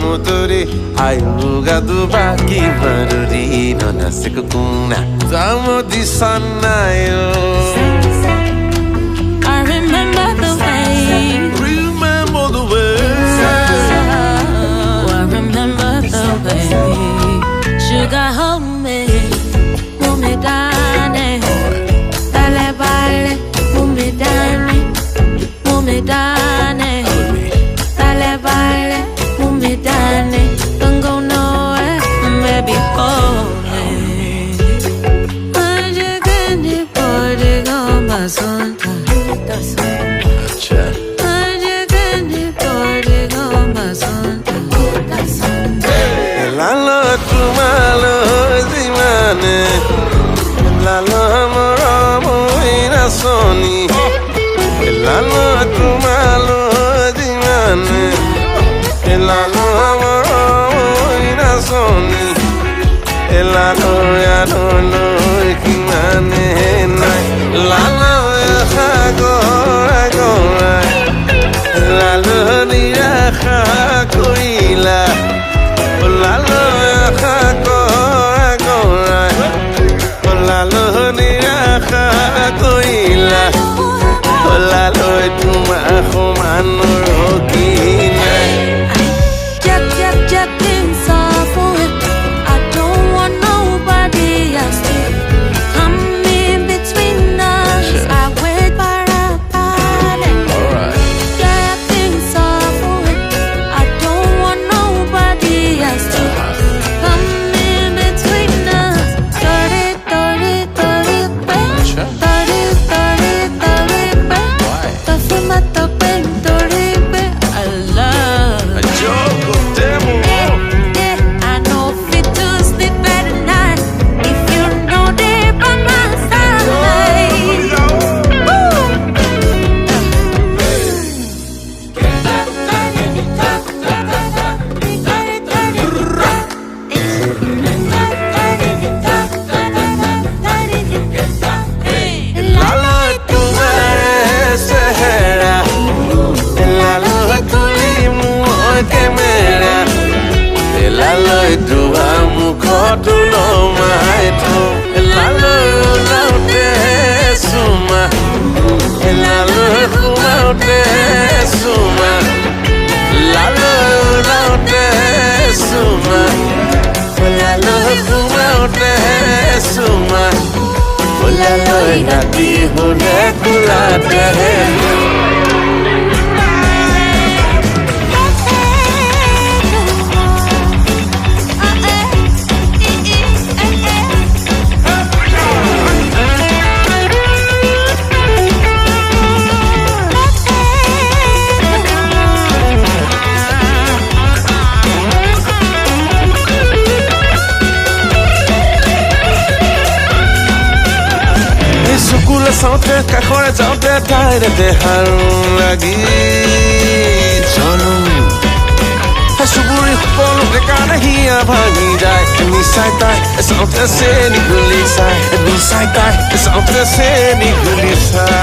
motori ayuga tu baki maruri nona sekukuna zamo di sanayo. I remember the way. Remember the way. I remember the way. Sugar hold me, move me down, dale vale, move me down, move me down, dale vale, move me down. Don't go nowhere, baby, hold me. I just can't put it on my son. Lalo moramo ina soni lalo tumalo dimane lalo moramo ina soni lalo ya no kimane nai lalo ya go lalo ni ra koila lalo ya go lalo ni akha koila lalo tu ma khomano rokina Jack inside for it. I don't want nobody else to come in between us. I wait for a party. Jack inside for it. I don't want nobody else to come in between us. Sautre cajone sautre caire de harun lagi cholo hasuburi polo de kana hiya bhagi jai ni sai tai sautre se nikuli sai ni sai tai sautre se nikuli sai